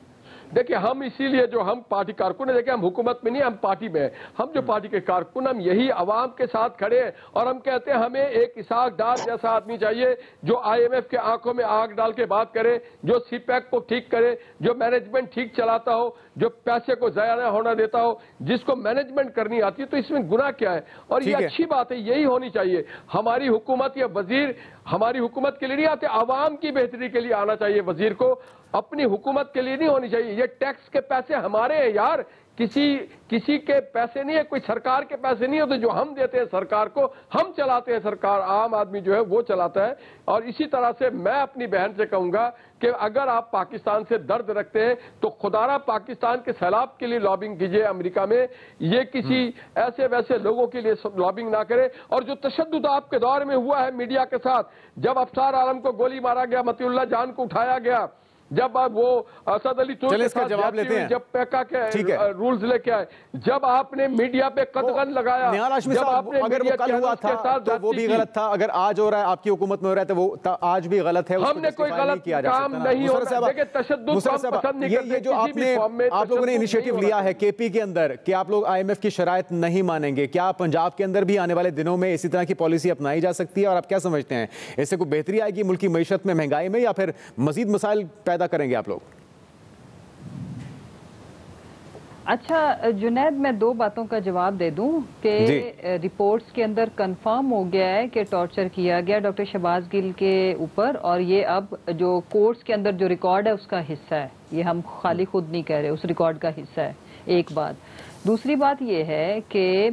Speaker 3: دیکھیں ہم اسی لیے جو ہم پارٹی کارکن ہیں، دیکھیں ہم حکومت میں نہیں، ہم پارٹی میں ہیں. ہم جو پارٹی کے کارکن ہم یہی عوام کے ساتھ کھڑے ہیں اور ہم کہتے ہیں ہمیں ایک اسحاق ڈار جیسا آدمی چاہیے جو آئی ایم ایف کے آنکھوں میں آگ ڈال کے بات کرے، جو سی پیک کو ٹھیک کرے، جو مینجمنٹ ٹھیک چلاتا ہو، جو پیسے کو ضائع نہ ہونا دیتا ہو، جس کو مینجمنٹ کرنی آتی ہے. تو اس میں گناہ کیا ہے؟ اور یہ اچھی بات ہے، یہی ہونی چاہیے. ہماری حکومت یا وزیر ہماری حکومت کے لیے نہیں آتے، عوام کی بہتری کے لیے آنا چاہیے وزیر کو، اپنی حکومت کے لیے نہیں ہونی چاہیے. یہ ٹیکس کے پیسے ہمارے ہیں یار، کسی کے پیسے نہیں ہے، کوئی سرکار کے پیسے نہیں ہوتے جو ہم دیتے ہیں سرکار کو، ہم چلاتے ہیں سرکار، عام آدمی جو ہے وہ چلاتا ہے. اور اسی طرح سے میں اپنی بہن سے کہوں گا کہ اگر آپ پاکستان سے درد رکھتے ہیں تو خدا را پاکستان کے سیلاب کے لیے لابنگ کیجئے امریکہ میں، یہ کسی ایسے ویسے لوگوں کے لیے لابنگ نہ کرے. اور جو تشدد آپ کے دور میں ہوا ہے میڈیا کے ساتھ، جب افسار عالم کو گولی مارا گیا، مطیع اللہ جان کو اٹھایا گیا، جب وہ اسد علی تور کے ساتھ جواب لیتے ہیں، جب پیکا کے رولز لے کے آئے، جب آپ نے میڈیا پہ قدغن لگایا،
Speaker 1: نہال ہاشمی صاحب اگر وہ کل ہوا تھا تو وہ بھی غلط تھا، اگر آج ہو رہا ہے آپ کی حکومت میں ہو رہا ہے تو وہ آج بھی غلط ہے.
Speaker 3: ہم نے کوئی غلط کام نہیں ہو رہا. دیکھیں تشدد ہم پسند نہیں کرتے.
Speaker 1: یہ جو آپ لوگوں نے انیشیٹو لیا ہے کے پی کے اندر کہ آپ لوگ آئی ایم ایف کی شرائط نہیں مانیں گے، کیا پنجاب کے اندر بھی آنے والے دنوں میں اسی طرح کی پالیسی اپنائی جا سکتی ہے؟ اور آپ کیا سمجھتے ہیں اس سے کوئی بہتری آئے گی ملک کی معیشت میں، مہنگائی میں، یا پھر مزید مسائل پیدا کریں گے آپ لوگ؟
Speaker 4: اچھا جنید، میں 2 باتوں کا جواب دے دوں کہ رپورٹس کے اندر کنفرم ہو گیا ہے کہ ٹارچر کیا گیا ڈاکٹر شہباز گل کے اوپر، اور یہ اب جو کورٹس کے اندر جو ریکارڈ ہے اس کا حصہ ہے. یہ ہم خالی خود نہیں کہہ رہے، اس ریکارڈ کا حصہ ہے. ایک بات. دوسری بات یہ ہے کہ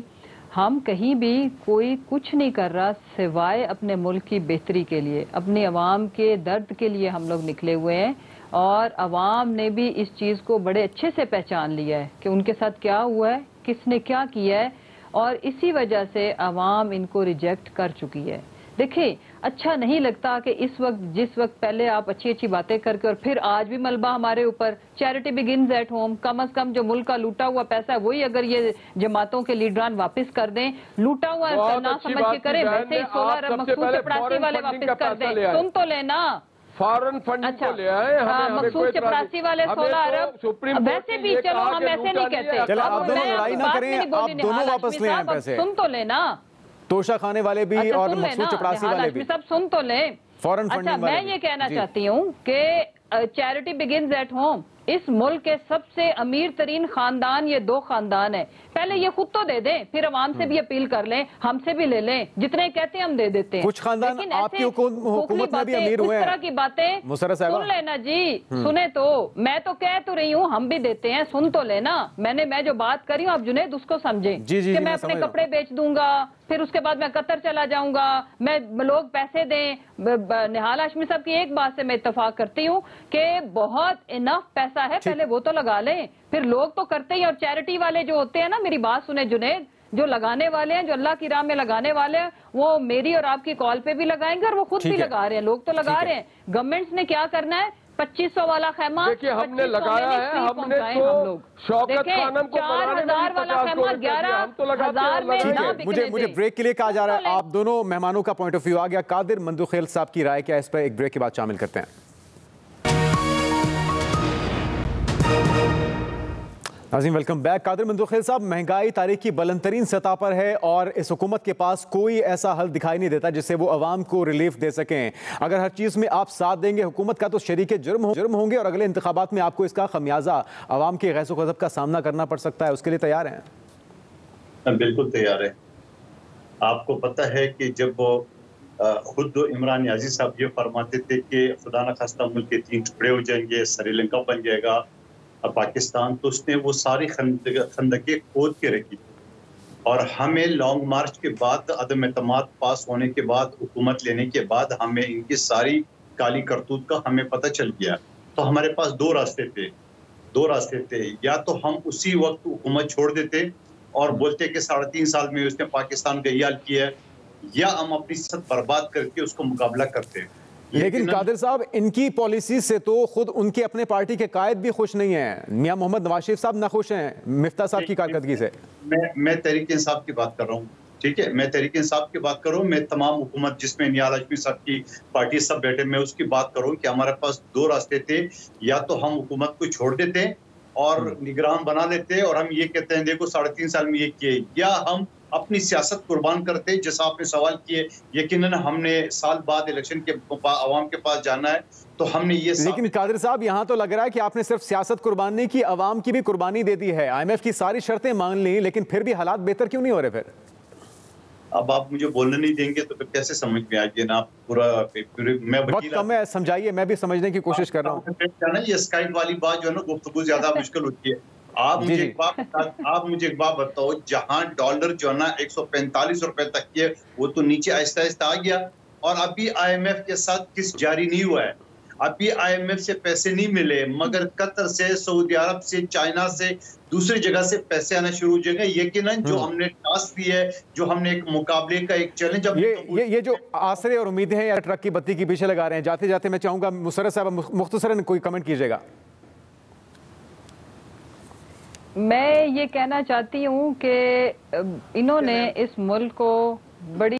Speaker 4: ہم کہیں بھی کوئی کچھ نہیں کر رہا سوائے اپنے ملک کی بہتری کے لیے، اپنی عوام کے درد کے لیے ہم لوگ نکلے ہوئے ہیں. اور عوام نے بھی اس چیز کو بڑے اچھے سے پہچان لیا ہے کہ ان کے ساتھ کیا ہوا ہے، کس نے کیا کیا ہے، اور اسی وجہ سے عوام ان کو ریجیکٹ کر چکی ہے. دیکھیں اچھا نہیں لگتا کہ اس وقت جس وقت پہلے آپ اچھی باتیں کر کے اور پھر آج بھی ملبہ ہمارے اوپر. Charity begins at home. کم از کم جو ملک کا لوٹا ہوا پیسہ ہے وہی اگر یہ جماعتوں کے لیڈران واپس کر دیں، لوٹا ہوا نہ سمجھ کے کریں، ویسے 16 مخصوص چپراسی والے واپس کر دیں. سن تو لینا،
Speaker 3: فارن فنڈنگ کو لے آئے،
Speaker 4: مخصوص چپراسی والے 16 ارب. ویسے بھی چلو ہم ایسے نہیں کہتے،
Speaker 1: چلو آپ دونوں لڑائی نہ کریں، آپ دونوں واپس لیں پیسے.
Speaker 4: سن تو لینا،
Speaker 1: توشہ خانے والے بھی اور مخصوص چپراسی والے بھی،
Speaker 4: سب سن تو لیں.
Speaker 1: فارن فنڈنگ والے.
Speaker 4: میں یہ کہنا چاہتی ہوں کہ چیریٹی بگنز ایٹ ہوم. اس ملک کے سب سے امیر ترین خاندان یہ 2 خاندان ہیں. پہلے یہ خود تو دے دیں، پھر عوام سے بھی اپیل کر لیں، ہم سے بھی لے لیں، جتنے کہتے ہیں ہم دے دیتے ہیں.
Speaker 1: کچھ خاندان آپ کی حکومت میں بھی امیر ہوئے ہیں.
Speaker 4: اس طرح کی باتیں سن لینا جی، سنیں تو میں تو کہہ تو رہی ہوں ہم بھی دیتے ہیں، سن تو لینا. میں جو بات کر رہی ہوں آپ جنید اس کو سمجھیں کہ میں اپنے کپڑے بیچ دوں گا، پھر اس کے بعد میں قطر چلا جاؤں گا، میں لوگ پیسے دیں. نہال ہاشمی صاحب کی ایک بات سے میں اتفاق کرتی ہوں کہ بہت انف پیسہ ہے، پہلے وہ تو لگا لیں، پھر لوگ تو کرتے ہی. اور چیریٹی والے جو ہوتے ہیں نا، میری بات سنیں جنید، جو لگانے والے ہیں، جو اللہ کی راہ میں لگانے والے ہیں، وہ میری اور آپ کی کال پہ بھی لگائیں گے اور وہ خود بھی لگا رہے ہیں. لوگ تو لگا رہے ہیں. گورنمنٹس نے کیا کرنا ہے؟ 2500 والا خیمہ
Speaker 3: دیکھیے ہم نے لگایا ہے، ہم نے تو شوکت خانم کو
Speaker 4: 4000 والا خیمہ 11,000 میں نہ بکنے دیں.
Speaker 1: مجھے بریک کے لیے کہا جا رہا ہے. آپ دونوں مہمانوں کا پوائنٹ آف ویو آ گیا. قادر مندوخیل صاحب کی رائے کیا اس پر ایک بریک کے بعد شامل کرتے ہیں. عظیم ویلکم بیک. قادر منتخب صاحب, مہنگائی تاریخ کی بلند ترین سطح پر ہے اور اس حکومت کے پاس کوئی ایسا حل دکھائی نہیں دیتا جس سے وہ عوام کو ریلیف دے سکیں. اگر ہر چیز میں آپ ساتھ دیں گے, حکومت کا تو شریک جرم ہوں گے اور اگلے انتخابات میں آپ کو اس کا خمیازہ عوام کے غیظ و غضب کا سامنا کرنا پڑ سکتا ہے. اس کے لیے تیار ہیں؟
Speaker 2: بالکل تیار ہے. آپ کو پتہ ہے کہ جب خود عمران نیازی صاحب یہ فرماتے تھے کہ خدا نہ خواستہ ملک کے 3 ٹکڑے ہو جائیں گے, سری لنکا بن جائے گا پاکستان, تو اس نے وہ ساری خندقیں کھود کے رکھی. اور ہمیں لانگ مارچ کے بعد, عدم اعتماد پاس ہونے کے بعد, حکومت لینے کے بعد ہمیں ان کی ساری کالی کرتوت کا ہمیں پتہ چل گیا. تو ہمارے پاس دو راستے تھے. یا تو ہم اسی وقت حکومت چھوڑ دیتے اور بولتے کہ 3.5 سال میں اس نے پاکستان کا یہ حال کیا ہے, یا ہم اپنی صحت برباد کر کے اس کو مقابلہ کرتے.
Speaker 1: لیکن قادر صاحب, ان کی پالیسی سے تو خود ان کے اپنے پارٹی کے قائد بھی خوش نہیں ہیں. میاں محمد نواز شریف صاحب ناخوش ہیں مفتاح صاحب کی کارکردگی سے.
Speaker 2: میں تحریک انصاف کی بات کر رہا ہوں, ٹھیک ہے, میں تحریک انصاف کی بات کروں. میں تمام حکومت جس میں نیال ہاشمی صاحب کی پارٹی سب بیٹھے, میں اس کی بات کروں کہ ہمارے پاس 2 راستے تھے. یا تو ہم حکومت کو چھوڑ دیتے اور نگران بنا لیتے اور ہم یہ کہتے ہیں دیکھو 3.5 سال میں یہ کیے, یا ہم اپنی سیاست قربان کرتے. جیسا آپ نے سوال کیے, یقیناً ہم نے سال بعد الیکشن کے عوام کے پاس جانا ہے, تو ہم نے یہ.
Speaker 1: لیکن قادر صاحب, یہاں تو لگ رہا ہے کہ آپ نے صرف سیاست قربان نہیں کی, عوام کی بھی قربانی دے دی ہے. IMF کی ساری شرطیں مان لی, لیکن پھر بھی حالات بہتر کیوں نہیں ہو رہے پھر؟
Speaker 2: اب آپ مجھے بولنے نہیں دیں گے تو پھر کیسے سمجھ میں آئے گا؟ میں
Speaker 1: وقت کم ہے, سمجھائیے, میں بھی سمجھنے کی کوشش کر رہا ہوں.
Speaker 2: یہ اسکائپ والی بات جو ہے نا, گفتگو زیادہ مشکل ہوتی ہے. آپ مجھے ایک بات بتاؤ, جہاں ڈالر جو ہے نا 145 روپے تک کی ہے, وہ تو نیچے آہستہ آہستہ آ گیا. اور ابھی IMF کے ساتھ کس جاری نہیں ہوا ہے, ابھی IMF سے پیسے نہیں ملے, مگر قطر سے, سعودی عرب سے, چائنا سے, دوسری جگہ سے پیسے آنا شروع ہو جائیں گے. یقیناً جو ہم نے ٹاسک دی ہے, جو ہم نے ایک مقابلے کا ایک چیلنج,
Speaker 1: یہ جو آسرے اور امیدیں ہیں یا ٹرک کی بتی کے پیچھے لگا رہے ہیں, جاتے جاتے میں چاہوں گا مسرت صاحب مختصراً کوئی کمنٹ کیجیے گا.
Speaker 4: میں یہ کہنا چاہتی ہوں کہ انہوں نے اس ملک کو بڑی